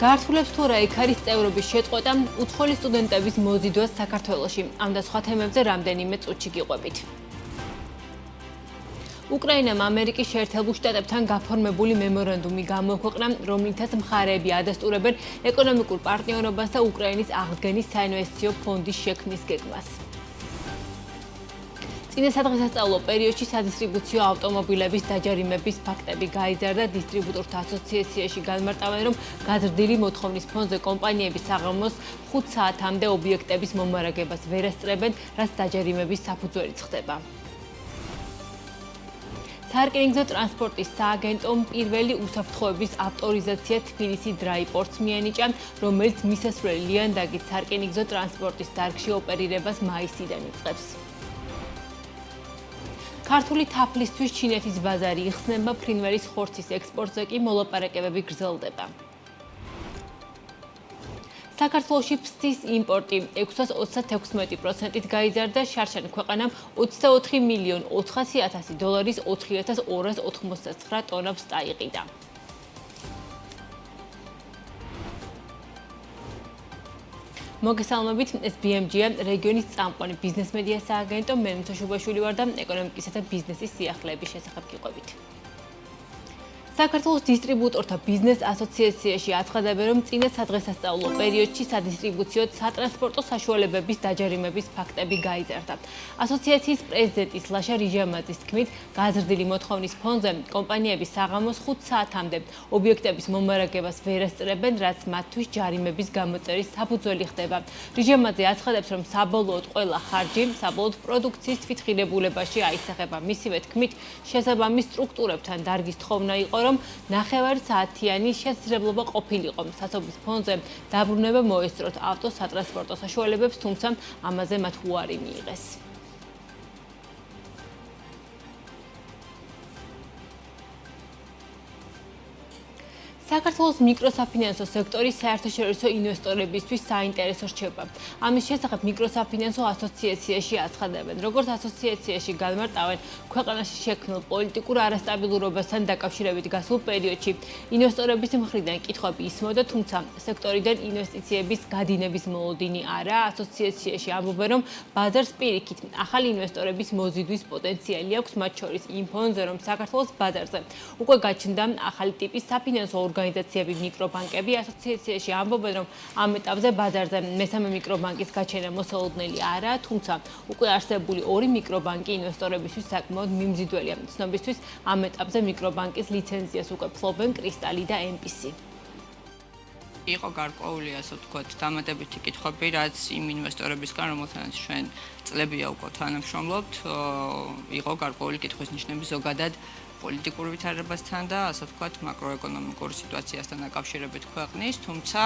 გაართულებს თუ რა იქ არის წევრობის შეწყვეტა უცხოელი სტუდენტების მოზიდვას საქართველოში. ამ და სხვა თემებზე რამდენიმე წუთში გიყვებით. უკრაინამ ამერიკის შეერთებულ შტატებთან გაფორმებული მემორანდუმი გამოქვეყნა, რომლითაც მხარეები ადასტურებენ ეკონომიკურ პარტნიორობას და უკრაინის აღდგენის საინვესტიციო ფონდის შექმნის გეგმას. წინა სადღესასწაულო პერიოდში სადისტრიბუციო ავტომობილების დაჯარიმების ფაქტები გაიზარდა. დისტრიბუტორთა ასოციაციაში განმარტავენ, რომ გაზრდილი მოთხოვნის ფონზე კომპანიები საღამოს 5 საათამდე ობიექტების მომარაგებას ვერ ესწრებენ, რაც დაჯარიმების საფუძველიც ხდება. საარკინიგზო ტრანსპორტის სააგენტომ პირველი უსაფრთხოების ავტორიზაცია თბილისის დრაიპორტს მიენიჭა, რომელიც მისასვლელი ლიანდაგის საარკინიგზო ტრანსპორტის დარგში ოპერირებას მაისიდან იწყებს. ქართული თაფლისთვის ჩინეთის ბაზარი იხსნება, ფრინველის ხორცის ექსპორტზე კი მოლაპარაკებები გრძელდება. საქართველოში ფსტის იმპორტი 626%-ით გაიზარდა, შარშან ქვეყანამ 24.400.000 დოლარის 4.289 ტონა ფსტა იყიდა. მოგესალმებით, ეს BMG-ა რეგიონის წამყვანი ბიზნეს მედია სააგენტო, მე მიწოშუბაშვილი ვარ და ეკონომიკისა და ბიზნესის სიახლეების შესახებ გიყვებით. საქართველოს დისტრიბუტორთა ბიზნეს ასოციაციაში აცხადებენ, რომ წინა სადღესასწაულო პერიოდში სადისტრიბუციო სატრანსპორტო საშუალებების დაჯარიმების ფაქტები გაიზარდა. ასოციაციის პრეზიდენტის ლაშა რიჟამაძის თქმით, გაზრდილი მოთხოვნის ფონზე კომპანიები საღამოს 5 საათამდე ობიექტების მომარაგებას ვერ ესწრებენ, რაც მათთვის ჯარიმების გამოწერის საფუძველი ხდება. რიჟამაძე აცხადებს, რომ საბოლოოდ ყველა ხარჯი საბოლოოდ პროდუქციის თვითღირებულებაში აისახება. მისივე თქმით, შესაბამის სტრუქტურებთან დარგის თხოვნა იყო, რომ 9 საათიანი შესაძლებლობა ყოფილიყო სასოფლის ფონდზე დაბრუნება მოესწროთ ავტო სატრანსპორტო საშუალებებს, თუმცა ამაზე მათ უარი მიიღეს. საქართველოს მიკროსაფინანსო სექტორი საერთაშორისო ინვესტორებისთვის საინტერესო რჩება. ამის შესახებ მიკროსაფინანსო ასოციაციაში აცხადებენ. როგორც ასოციაციაში განმარტავენ, ქვეყანაში შექმნილ პოლიტიკურ არასტაბილურობასთან დაკავშირებით გასულ პერიოდში ინვესტორების მხრიდან კითხვები ისმოდა, თუმცა სექტორიდან ინვესტიციების გადინების მოლოდინი არა. ასოციაციაში ამბობენ, რომ ბაზარს პირიქით ახალი ინვესტორების მოზიდვის პოტენციალი აქვს, მათ შორის იმ ფონზე, რომ საქართველოს ბაზარზე უკვე გაჩნდა ახალი ტიპის საფინანსო ორგანიზაციები, მიკრობანკები. ასოციაციაში ამბობენ, რომ ამ ეტაპზე ბაზარზე მესამე მიკრობანკის გაჩენა მოსალოდნელი არაა, თუმცა უკვე არსებული 2 მიკრობანკი ინვესტორებისთვის საკმაოდ მიმზიდველია. ცნობისთვის ამ ეტაპზე მიკრობანკის ლიცენზიას უკვე ფლობენ კრისტალი და MPC. იყო გარკვეული, ასე ვთქვათ, დამატებითი კითხვები, რაც იმ ინვესტორებისგან, რომელთანაც ჩვენ წლებია უკვე თანამშრომლობთ, იყო გარკვეული კითხვის ნიშნები ზოგადად პოლიტიკურ ვითარებასთან და ასე ვთქვათ, მაკროეკონომიკურ სიტუაციასთან დაკავშირებით ქვეყნის, თუმცა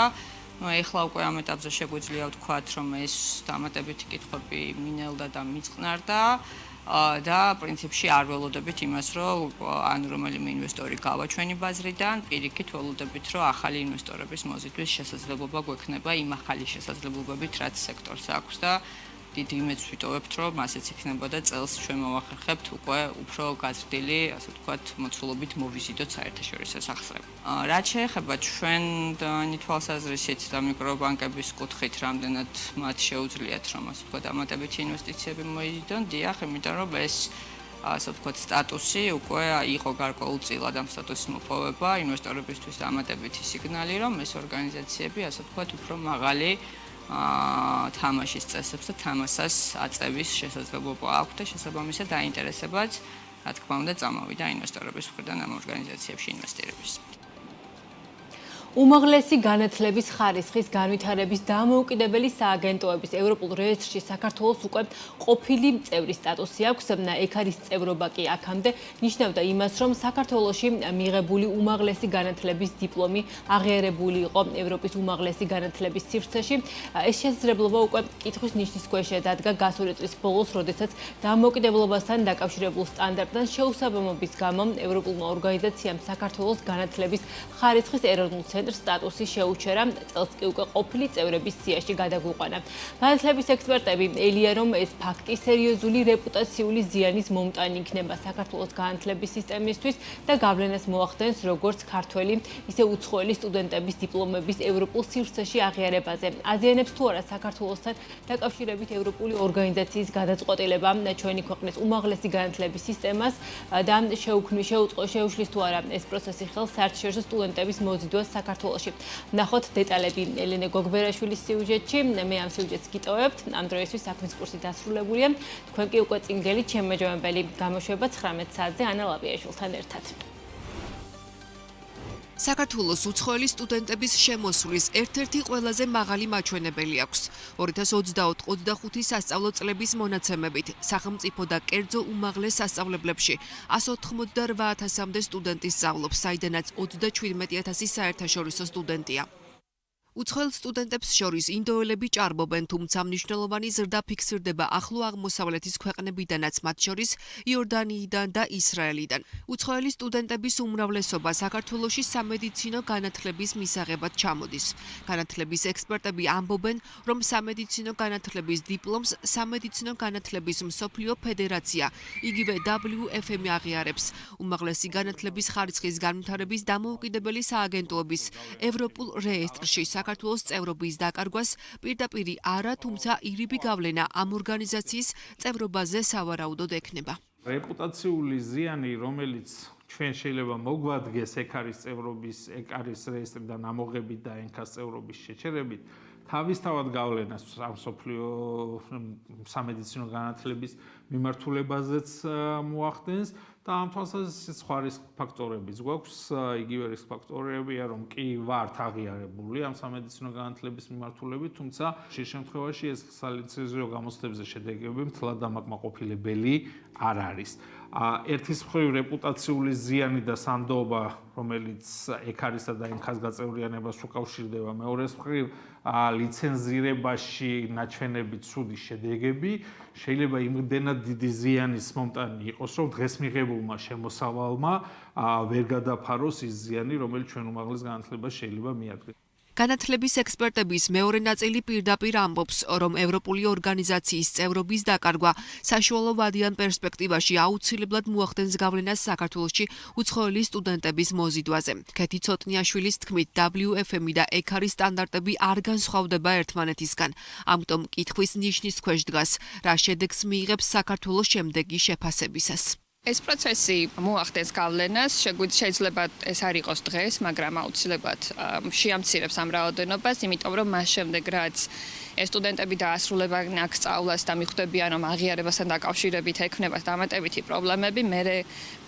ეხლა უკვე ამ ეტაპზე შეგვიძლია ვთქვათ, რომ ეს დამატებითი კითხვები მინელდა და მიწყნარდა და პრინციპში არ ველოდებით იმას, რომ ან რომელიმე ინვესტორი გავა ჩვენი ბაზრიდან, პირიქით ველოდებით, რომ ახალი ინვესტორების მოზიდვის შესაძლებლობა გვექნება იმ ახალი შესაძლებლობებით, რაც სექტორს აქვს და დიდი იმედს ვიტოვებთ, რომ ასეც იქნებოდა წელს ჩვენ მოვახერხებთ უკვე უფრო გაზრდილი, ასე ვთქვათ, მოცულობით მოვიზიდოთ საერთაშორისო სახსრები. რაც შეეხება ჩვენი თვალსაზრისით და მიკრობანკების კუთხით, რამდენად მათ შეუძლიათ, რომ ასე ვთქვათ, დამატებითი ინვესტიციები მოიზიდონ, დიახ, იმიტომ რომ ეს ასე ვთქვათ, სტატუსი უკვე იყო გარკვეულწილად ამ სტატუსის მოპოვება ინვესტორებისთვის დამატებითი სიგნალი, რომ ეს ორგანიზაციები, ასე ვთქვათ, უფრო მაღალი თამაშის წესებს და თამასას აწევის შესაძლებლობა აქვს და შესაბამისად დაინტერესებაც, რა თქმა უნდა, წამოვიდა ინვესტორების მხრიდან ამ ორგანიზაციებში ინვესტირების. უმაღლესი განათლების ხარისხის განვითარების დამოუკიდებელი სააგენტოების ევროპულ რეესტრში საქართველოს უკვე ყოფილი წევრის სტატუსი აქვს. ეგ არის წევრობა კი აქამდე ნიშნავდა იმას, რომ საქართველოში მიღებული უმაღლესი განათლების დიპლომი აღიარებული იყო ევროპის უმაღლესი განათლების სივრცეში. ეს შესაძლებლობა უკვე კითხვის ნიშნის ქვეშ დადგა გასული წლის ბოლოს, როდესაც დამოუკიდებლობასთან დაკავშირებულ სტანდარტთან შეუსაბამობის გამო ევროპულმა ორგანიზაციამ საქართველოს განათლების ხარისხის ეროვნულ ცენტრს ცენტრს სტატუსის შეუჩერა წელს კი უკვე ყოფილი წევრების სიაში გადაგვიყვანა. განათლების ექსპერტები ელია, რომ ეს ფაქტი სერიოზული რეპუტაციული ზიანის მომტანი იქნება საქართველოს განათლების სისტემისთვის და გავლენას მოახდენს როგორც ქართველი, ისე უცხოელი სტუდენტების დიპლომების ევროპულ სივრცეში აღიარებაზე. აზიანებს თუ არა საქართველოსთან დაკავშირებით ევროპული ორგანიზაციის გადაწყვეტილება ჩვენი ქვეყნის უმაღლესი განათლების სისტემას და შეუშლის თუ არა ეს პროცესი ხელს საერთაშორისო სტუდენტების მოზიდვას საქართველოში. ნახოთ დეტალები ელენე გოგბერაშვილის სიუჟეტში. მე ამ სიუჟეტს გიტოვებთ. ამ დროისთვის საქმის კურსი დასრულებულია. თქვენ კი უკვე წინგელი ჩემმეჯომებელი გამოშვება 19 საათზე ანა ლაპიაშვილთან ერთად. საქართველოს უცხოელი სტუდენტების შემოსვლის ერთ-ერთი ყველაზე მაღალი მაჩვენებელი აქვს. 2024-25 სასწავლო წლების მონაცემებით სახელმწიფო და კერძო უმაღლეს სასწავლებლებში 188,000-მდე სტუდენტი სწავლობს, საიდანაც 37,000 საერთაშორისო სტუდენტია. უცხოელ სტუდენტებს შორის ინდოელები ჭარბობენ, თუმცა მნიშვნელოვანი ზრდა ფიქსირდება ახლო აღმოსავლეთის ქვეყნებიდანაც, მათ შორის იორდანიიდან და ისრაელიდან. უცხოელი სტუდენტების უმრავლესობა საქართველოში სამედიცინო განათლების მისაღებად ჩამოდის. განათლების ექსპერტები ამბობენ, რომ სამედიცინო განათლების დიპლომს სამედიცინო განათლების მსოფლიო ფედერაცია, იგივე WFM აღიარებს. უმაღლესი განათლების ხარისხის განვითარების დამოუკიდებელი სააგენტოების ევროპულ რეესტრში საქართველოს წევრობის დაკარგვას პირდაპირ არა, თუმცა ირიბი გავლენა ამ ორგანიზაციის წევრობაზე სავარაუდოდ ექნება. რეპუტაციული ზიანი, რომელიც ჩვენ შეიძლება მოგვადგეს ეკარის წევრობის, ეკარის რეესტრიდან ამოღებით და ენქას წევრობის შეჩერებით, თავისთავად გავლენას მსოფლიო სამედიცინო განათლების მიმართულებაზეც მოახდენს და ამ თვალსაზრისით სხვა რისკ ფაქტორებიც გვაქვს. იგივე რისკ ფაქტორებია, რომ კი ვართ აღიარებული ამ სამედიცინო განათლების მიმართულებით, თუმცა შეს შემთხვევაში ეს სალიცენზიო გამოცდებზე შედეგები მთლად დამაკმაყოფილებელი არ არის. ერთის მხრივ რეპუტაციული ზიანი და სანდოობა, რომელიც ეკარისა და ენქას გაწევრიანებას უკავშირდება, მეორეს მხრივ ლიცენზირებაში ნაჩვენებით ცუდი შედეგები, შეიძლება იმდენად დიდი ზიანის მომტანი იყოს, რომ დღეს მიღებულმა შემოსავალმა ვერ გადაფაროს ის ზიანი, რომელიც ჩვენ უმაღლეს განათლებას შეიძლება მიადგეს. განათლების ექსპერტების მეორე ნაწილი პირდაპირ ამბობს, რომ ევროპული ორგანიზაციის წევრობის დაკარგვა საშუალო ვადიან პერსპექტივაში აუცილებლად მოახდენს გავლენას საქართველოში უცხოელი სტუდენტების მოზიდვაზე. ქეთი ცოტნიაშვილის თქმით, WFM და ეკარის სტანდარტები არ განსხვავდება ერთმანეთისგან. ამიტომ კითხვის ნიშნის ქვეშ დგას, რა შედეგს მიიღებს საქართველოს შემდეგი შეფასებისას. ეს პროცესი მოახდენს გავლენას, შეიძლება ეს არ იყოს დღეს, მაგრამ აუცილებლად შეამცირებს ამ რაოდენობას, იმიტომ რომ მას შემდეგ რაც ეს სტუდენტები დაასრულებენ აქ სწავლას და მიხვდებიან, რომ აღიარებასთან დაკავშირებით ექნება დამატებითი პრობლემები, მე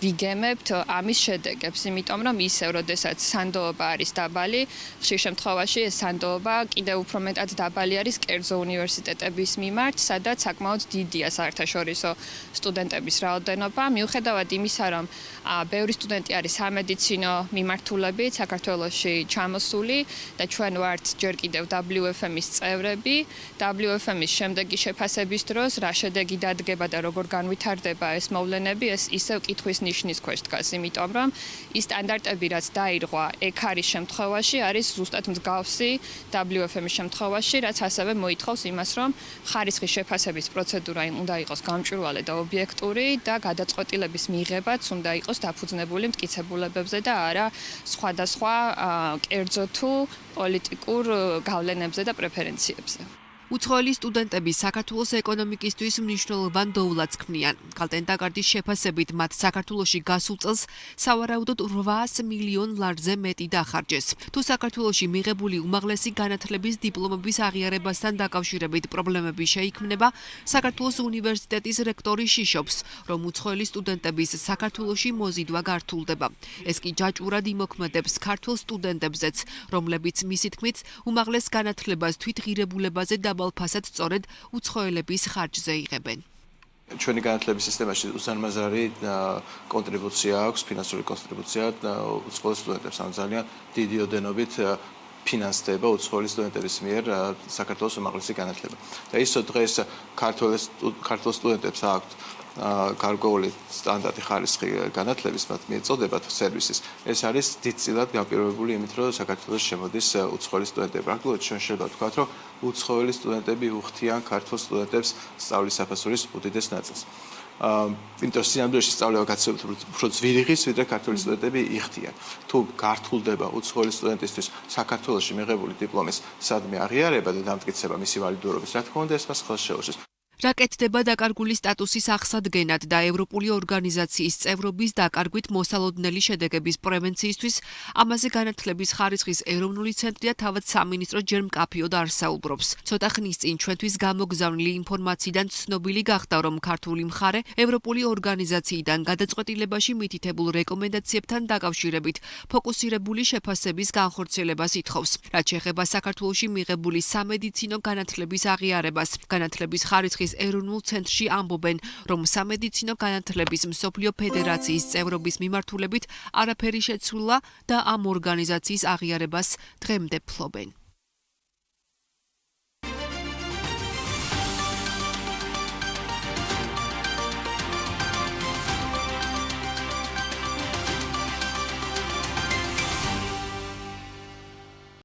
ვიგემებთ ამის შედეგებს, იმიტომ რომ ისევ, როდესაც სანდოობა არის დაბალი, ხშირ შემთხვევაში ეს სანდოობა კიდევ უფრო მეტად დაბალი არის კერძო უნივერსიტეტების მიმართ, სადაც საკმაოდ დიდია საერთაშორისო სტუდენტების რაოდენობა. მიუხედავად იმისა, რომ ბევრი სტუდენტი არის სამედიცინო მიმართულებით საქართველოში ჩამოსული და ჩვენ ვართ ჯერ კიდევ WFM-ის წევრები, WFM-ის შემდეგი შეფასების დროს რა შედეგი დადგება და როგორ განვითარდება ეს მოვლენები, ეს ისევ კითხვის ნიშნის ქვეშ დგას, იმიტომ რომ ის სტანდარტები, რაც დაირღვა ეკარის შემთხვევაში, არის ზუსტად მსგავსი WFM-ის შემთხვევაში, რაც ასევე მოითხოვს იმას, რომ ხარისხის შეფასების პროცედურა უნდა იყოს გამჭვირვალე და ობიექტური და გადაწყვეტილების მიღებაც უნდა იყოს დაფუძნებული მტკიცებულებებზე და არა სხვადასხვა კერძო თუ პოლიტიკურ გავლენებზე და პრეფერენციებზე. უცხოელი სტუდენტები საქართველოს ეკონომიკისთვის მნიშვნელოვან დოვლადს ქმნიან. კალტენტაგარდის შეფასებით მათ საქართველოში გასულ წელს სავარაუდოდ 800 მილიონ ლარზე მეტი დახარჯეს. თუ საქართველოში მიღებული უმაღლესი განათლების დიპლომების აღიარებასთან დაკავშირებით პრობლემები შეიქმნება, საქართველოს უნივერსიტეტის რექტორი შიშობს, რომ უცხოელი სტუდენტების საქართველოში მოზიდვა გართულდება. ეს კი ჯაჭვურად იმოქმედებს ქართულ სტუდენტებზეც, რომლებიც მისი თქმით უმაღლეს განათლებას თვითღირებულებაზე ფასად სწორედ უცხოელების ხარჯზე იღებენ. ჩვენი განათლების სისტემაში უზარმაზარი კონტრიბუცია აქვს, ფინანსური კონტრიბუცია უცხოელ სტუდენტებს, ან ძალიან დიდი ოდენობით ფინანსდება უცხოელი სტუდენტების მიერ საქართველოს უმაღლესი განათლება. და ისო დღეს ქართულ სტუდენტებს აქვთ გარკვეული სტანდარტი ხარისხი განათლების მათ მიეწოდებათ სერვისის. ეს არის დიდწილად განპირობებული იმით, რომ საქართველოს შემოდის უცხოელი სტუდენტები. პრაქტიკულად ჩვენ შეიძლება ვთქვათ, რომ უცხოელი სტუდენტები უხდიან ქართულ სტუდენტებს სწავლის საფასურის უდიდეს ნაწილს. იმიტომ სინამდვილეში სწავლება გაცილებით უფრო ძვირიღის, ვიდრე ქართული სტუდენტები იხდიან. თუ გართულდება უცხოელი სტუდენტისთვის საქართველოში მიღებული დიპლომის სადმე აღიარება და დამტკიცება მისი ვალიდურობის, რა თქმა უნდა, ეს მას ხელს შეუშვებს. რა კეთდება დაკარგული სტატუსის აღსადგენად და ევროპული ორგანიზაციის წევრობის დაკარგვით მოსალოდნელი შედეგების პრევენციისთვის, ამაზე განათლების ხარისხის ეროვნული ცენტრი და თავად სამინისტრო ჯერ მკაფიოდ არსაუბრობს. ცოტა ხნის წინ ჩვენთვის გამოგზავნილი ინფორმაციიდან ცნობილი გახდა, რომ ქართული მხარე ევროპული ორგანიზაციიდან გადაწყვეტილებაში მითითებულ რეკომენდაციებთან დაკავშირებით ფოკუსირებული შეფასების განხორციელებას ითხოვს. რაც შეეხება საქართველოში მიღებული სამედიცინო განათლების აღიარებას, განათლების ხარისხის ეროვნულ ცენტრში ამბობენ, რომ სამედიცინო განათლების მსოფლიო ფედერაციის წევრობის მიმართულებით არაფერი შეცვლა და ამ ორგანიზაციის აღიარებას დღემდე ფლობენ.